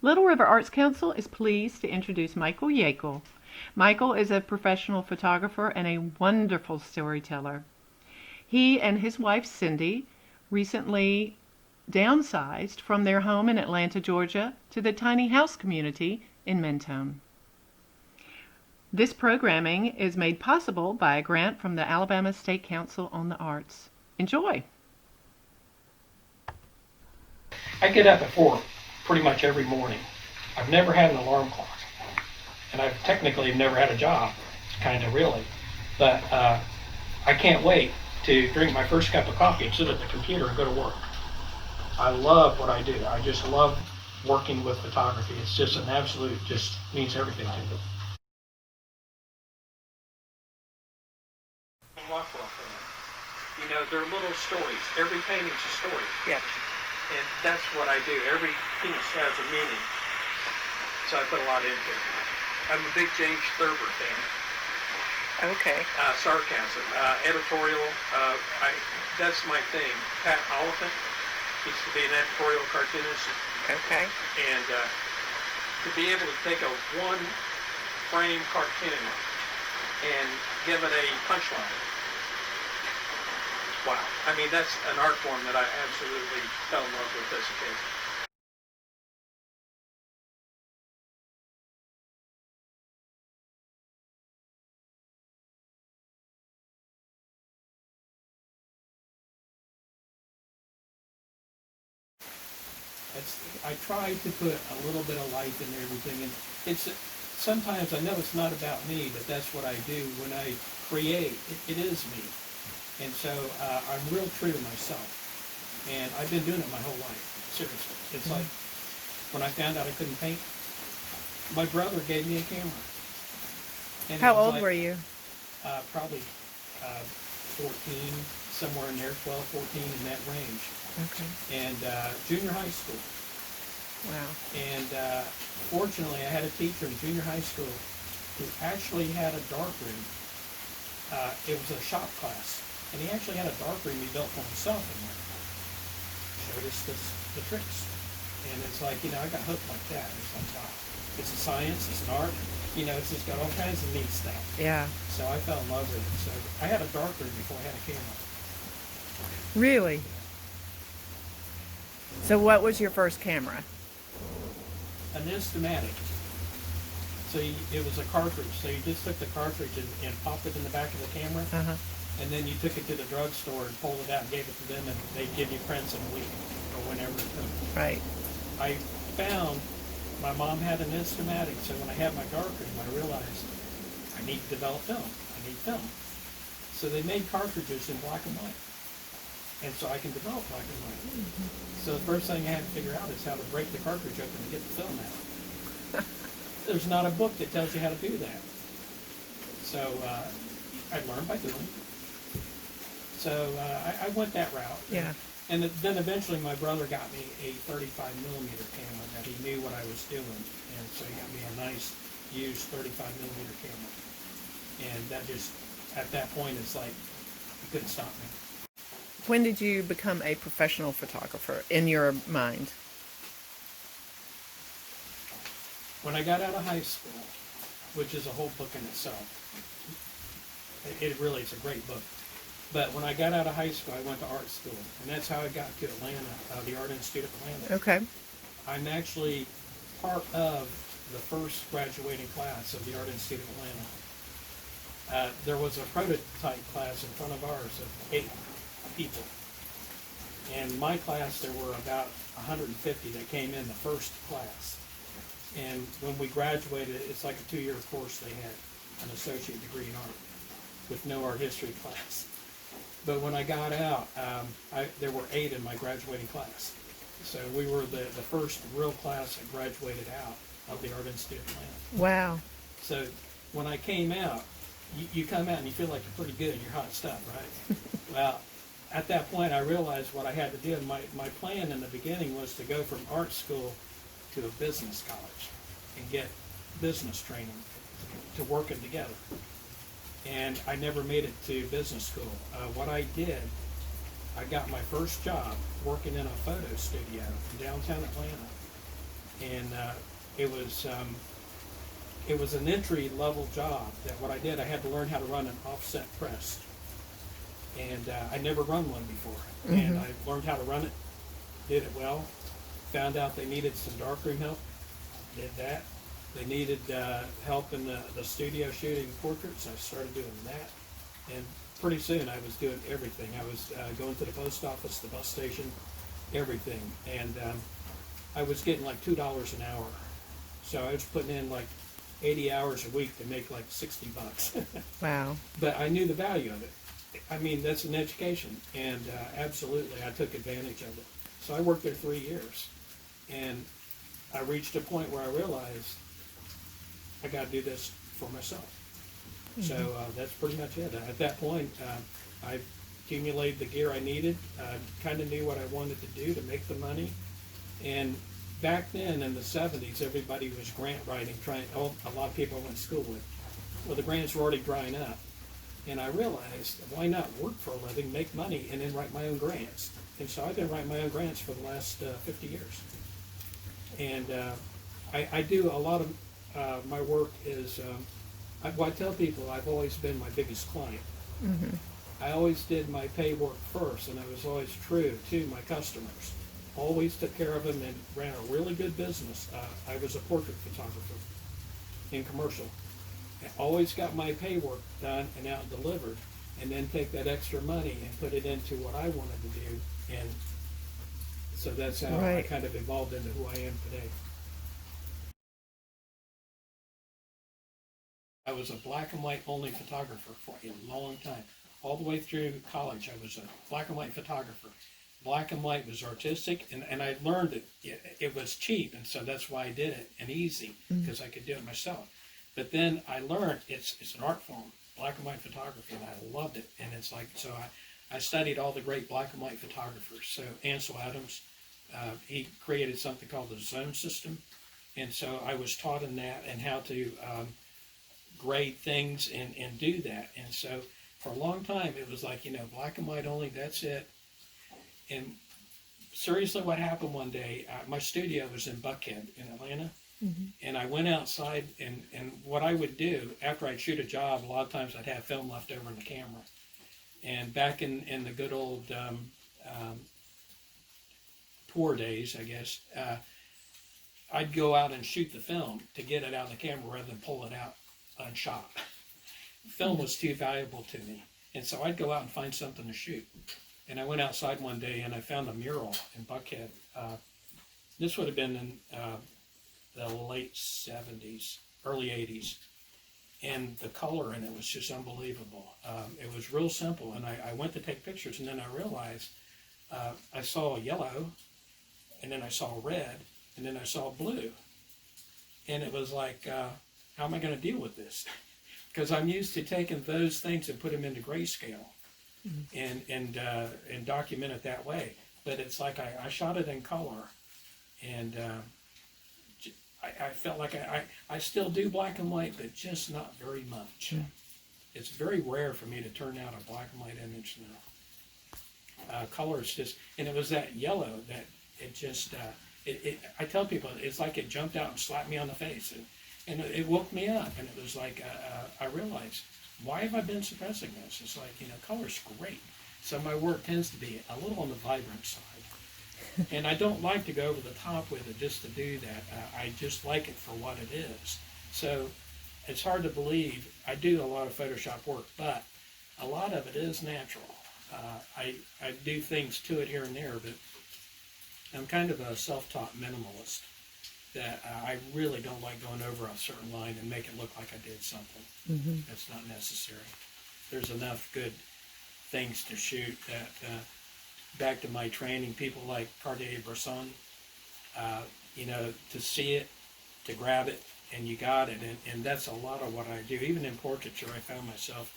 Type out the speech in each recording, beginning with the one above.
Little River Arts Council is pleased to introduce Mikel Yeakle. Mikel is a professional photographer and a wonderful storyteller. He and his wife Cindy recently downsized from their home in Atlanta, Georgia, to the tiny house community in Mentone. This programming is made possible by a grant from the Alabama State Council on the Arts. Enjoy! I get up at 4 pretty much every morning. I've never had an alarm clock, and I've technically never had a job, kind of really. But I can't wait to drink my first cup of coffee and sit at the computer and go to work. I love what I do. I just love working with photography. It's just an absolute, just means everything to me. Rockwell fan. You know, they're little stories. Every painting's a story. Yes. And that's what I do. Every piece has a meaning. So I put a lot into it. I'm a big James Thurber fan. Okay. Sarcasm, editorial. That's my thing. Pat Oliphant used to be an editorial cartoonist. Okay. And to be able to take a one-frame cartoon and give it a punchline. Wow. I mean, that's an art form that I absolutely fell in love with as a kid. I try to put a little bit of life in everything, and it's sometimes I know it's not about me, but that's what I do when I create. It is me, and so I'm real true to myself, and I've been doing it my whole life. Seriously, it's like when I found out I couldn't paint, my brother gave me a camera. And How old were you? Probably 14, somewhere in there, 12, 14, in that range. Okay. And junior high school. Wow. And fortunately, I had a teacher in junior high school who actually had a darkroom. It was a shop class, and he actually had a darkroom he built for himself in there. Showed us the tricks. And it's like, you know, I got hooked like that. It's like, wow, it's a science, it's an art. You know, it's just got all kinds of neat stuff. Yeah. So I fell in love with it. So I had a darkroom before I had a camera. Really? So what was your first camera? An Instamatic. So it was a cartridge. So you just took the cartridge and popped it in the back of the camera, Uh-huh. and then you took it to the drugstore and pulled it out and gave it to them, and they'd give you prints in a week or whenever it took. Right. I found my mom had an Instamatic, so when I had my darkroom, I realized I need to develop film. I need film. So they made cartridges in black and white, and so I can develop black and white. So the first thing I had to figure out is how to break the cartridge open and get the film out. There's not a book that tells you how to do that. So I learned by doing. So I went that route. Yeah. And then eventually my brother got me a 35 millimeter camera that he knew what I was doing. And so he got me a nice used 35 millimeter camera. And that just, at that point, it's like, you couldn't stop me. When did you become a professional photographer in your mind? When I got out of high school, which is a whole book in itself, it really is a great book. But when I got out of high school, I went to art school, and that's how I got to Atlanta, the Art Institute of Atlanta. Okay. I'm actually part of the first graduating class of the Art Institute of Atlanta. There was a prototype class in front of ours of 8 people. And my class, there were about 150 that came in the first class. And when we graduated, it's like a 2-year course. They had an associate degree in art with no art history class. But when I got out, there were 8 in my graduating class. So we were the first real class that graduated out of the Art Institute of Atlanta. Wow. So when I came out, you come out and you feel like you're pretty good. You're hot stuff, right? Well, at that point, I realized what I had to do. My plan in the beginning was to go from art school to a business college and get business training to working together. And I never made it to business school. What I did, I got my first job working in a photo studio in downtown Atlanta. and it was it was an entry level job. That what I did, I had to learn how to run an offset press, and I never run one before, and I learned how to run it, did it well. Found out they needed some darkroom help, did that. They needed help in the studio shooting portraits. I started doing that, and pretty soon I was doing everything. I was going to the post office, the bus station, everything, and I was getting like $2 an hour. So I was putting in like 80 hours a week to make like $60. Wow. But I knew the value of it. I mean, that's an education, and absolutely I took advantage of it. So I worked there 3 years, and I reached a point where I realized I got to do this for myself. So that's pretty much it. At that point, I accumulated the gear I needed, kind of knew what I wanted to do to make the money. And back then in the 70s, everybody was grant writing, a lot of people I went to school with. Well, the grants were already drying up. And I realized, why not work for a living, make money, and then write my own grants? And so I've been writing my own grants for the last 50 years. And I do a lot of my work is, I tell people I've always been my biggest client. I always did my pay work first, and I was always true to my customers. Always took care of them and ran a really good business. I was a portrait photographer in commercial. I always got my pay work done and out delivered, and then take that extra money and put it into what I wanted to do. And so that's how I kind of evolved into who I am today. I was a black and white only photographer for a long time. All the way through college, I was a black and white photographer. Black and white was artistic, and I learned it was cheap, and so that's why I did it, and easy, because I could do it myself. But then I learned it's an art form, black and white photography, and I loved it. And it's like, so I studied all the great black and white photographers. So Ansel Adams, he created something called the zone system, and so I was taught in that and how to grade things and do that. And so for a long time, it was like, black and white only, that's it. And seriously, what happened one day, my studio was in Buckhead in Atlanta, and I went outside, and what I would do, after I'd shoot a job, a lot of times I'd have film left over in the camera. And back in the good old tour days, I guess, I'd go out and shoot the film to get it out of the camera rather than pull it out unshot. Film was too valuable to me, and so I'd go out and find something to shoot. And I went outside one day and I found a mural in Buckhead. This would have been in the late 70s, early 80s. And the color in it was just unbelievable. It was real simple. And I went to take pictures, and then I realized I saw yellow, and then I saw red, and then I saw blue. And it was like, how am I going to deal with this? Because I'm used to taking those things and put them into grayscale. And document it that way. But it's like I shot it in color, and I felt like I still do black and white, but just not very much. It's very rare for me to turn out a black and white image now. Color is just, and it was that yellow that it just, I tell people, it's like it jumped out and slapped me on the face, and it woke me up, and it was like, I realized, why have I been suppressing this? It's like, color's great. So my work tends to be a little on the vibrant side. And I don't like to go over the top with it just to do that. I just like it for what it is. So it's hard to believe. I do a lot of Photoshop work, but a lot of it is natural. I do things to it here and there, but I'm kind of a self-taught minimalist. That I really don't like going over a certain line and make it look like I did something. That's not necessary. There's enough good things to shoot that, back to my training, people like Cartier-Bresson, to see it, to grab it, and you got it. And that's a lot of what I do. Even in portraiture, I found myself,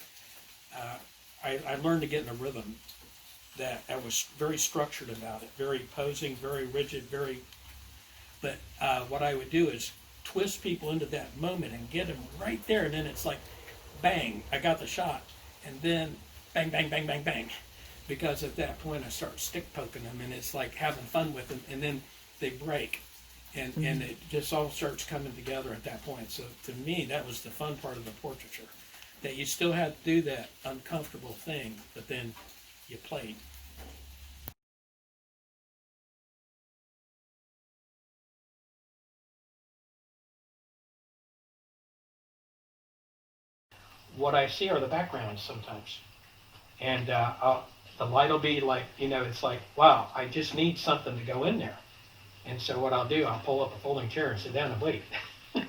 I learned to get in a rhythm that I was very structured about it, very posing, very rigid, But what I would do is twist people into that moment and get them right there, and then it's like, bang, I got the shot, and then bang, bang, bang, bang, bang. Because at that point I start stick poking them, and it's like having fun with them, and then they break. and it just all starts coming together at that point. So to me, that was the fun part of the portraiture, that you still had to do that uncomfortable thing, but then you played. What I see are the backgrounds sometimes, and the light will be like, it's like, wow, I just need something to go in there. And so what I'll do, I'll pull up a folding chair and sit down and wait. And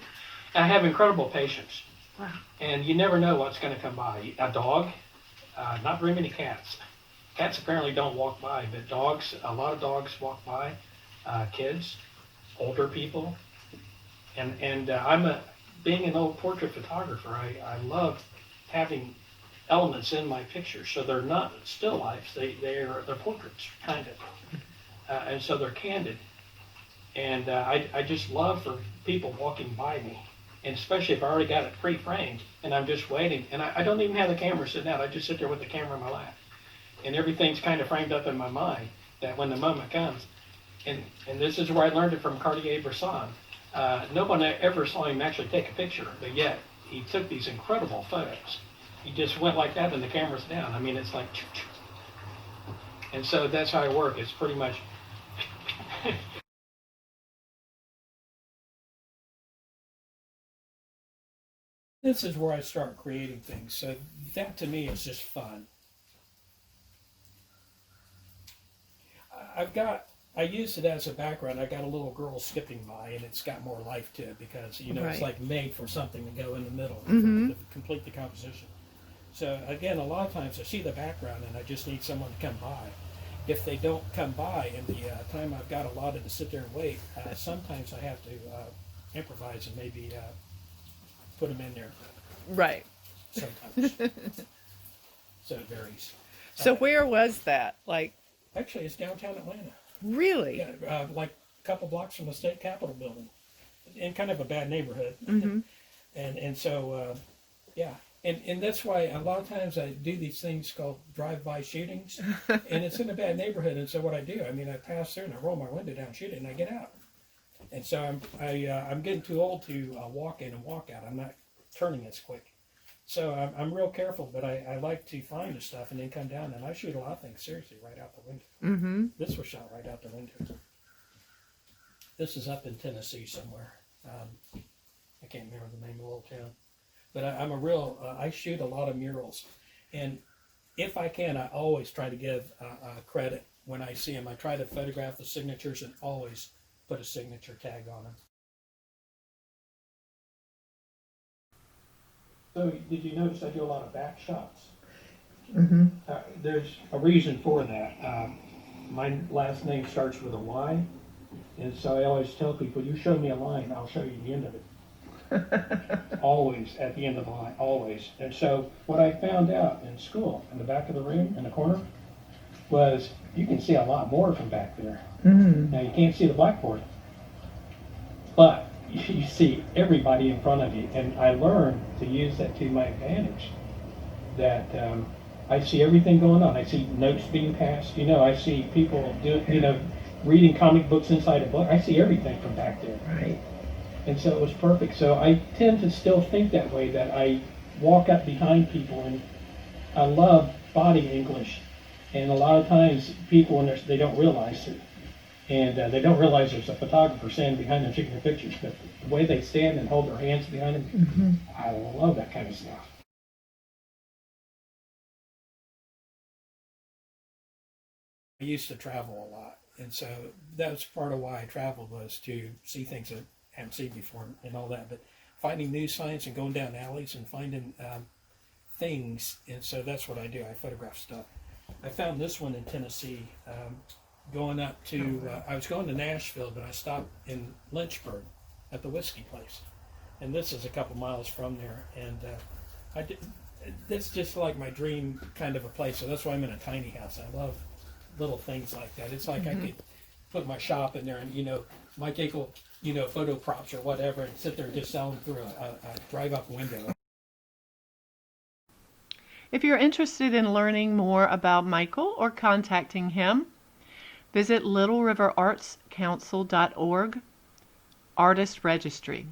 I have incredible patience. Wow. And you never know what's going to come by. A dog, not very many cats. Cats apparently don't walk by, but dogs, a lot of dogs walk by. Kids, older people. And being an old portrait photographer, I love having elements in my pictures. So they're not still lifes, they're portraits, kind of. And so they're candid. And I just love for people walking by me, and especially if I already got it pre-framed and I'm just waiting, and I don't even have the camera sitting out. I just sit there with the camera in my lap, and everything's kind of framed up in my mind that when the moment comes, and this is where I learned it from Cartier-Bresson. No one ever saw him actually take a picture, but yet he took these incredible photos. He just went like that and the camera's down. I mean, it's like, and so that's how I work. It's pretty much. This is where I start creating things. So that to me is just fun. I used it as a background. I got a little girl skipping by, and it's got more life to it because, it's Right. like made for something to go in the middle Mhm. to complete the composition. So again, a lot of times I see the background and I just need someone to come by. If they don't come by in the time I've got allotted to sit there and wait, sometimes I have to improvise and maybe put them in there Right. sometimes. So it varies. So where was that? Like, Actually, it's downtown Atlanta. really? Yeah, like a couple blocks from the state capitol building, in kind of a bad neighborhood. Mhm. And so, yeah. And that's why a lot of times I do these things called drive-by shootings, and it's in a bad neighborhood. And so what I do, I pass through and I roll my window down, shoot it, and I get out. And so I'm getting too old to walk in and walk out. I'm not turning as quick. So I'm real careful, but I like to find the stuff and then come down, and I shoot a lot of things seriously right out the window. Mm-hmm. This was shot right out the window. This is up in Tennessee somewhere. I can't remember the name of the little town. But I'm a real, I shoot a lot of murals. And if I can, I always try to give credit when I see them. I try to photograph the signatures and always put a signature tag on them. So did you notice I do a lot of back shots? Mm-hmm. There's a reason for that. My last name starts with a Y, and so I always tell people, you show me a line, I'll show you the end of it. Always at the end of the line, always. And so what I found out in school, in the back of the room, in the corner, was you can see a lot more from back there. Mm-hmm. Now you can't see the blackboard, but you see everybody in front of you, and I learned to use that to my advantage. That I see everything going on. I see notes being passed. I see people reading comic books inside a book. I see everything from back there. Right. And so it was perfect. So I tend to still think that way. That I walk up behind people, and I love body English. And a lot of times people, when they don't realize it. And they don't realize there's a photographer standing behind them taking their pictures, but the way they stand and hold their hands behind them, Mm-hmm. I love that kind of stuff. I used to travel a lot, and so that's part of why I traveled, was to see things that I haven't seen before and all that, but finding new signs and going down alleys and finding things, and so that's what I do. I photograph stuff. I found this one in Tennessee. Going up to, I was going to Nashville, but I stopped in Lynchburg at the whiskey place. And this is a couple miles from there. And it's just like my dream kind of a place. So that's why I'm in a tiny house. I love little things like that. It's like I could put my shop in there and, Mike Yeakle, photo props or whatever, and sit there and just sell them through a drive-up window. If you're interested in learning more about Michael or contacting him, visit littleriverartscouncil.org. artist registry.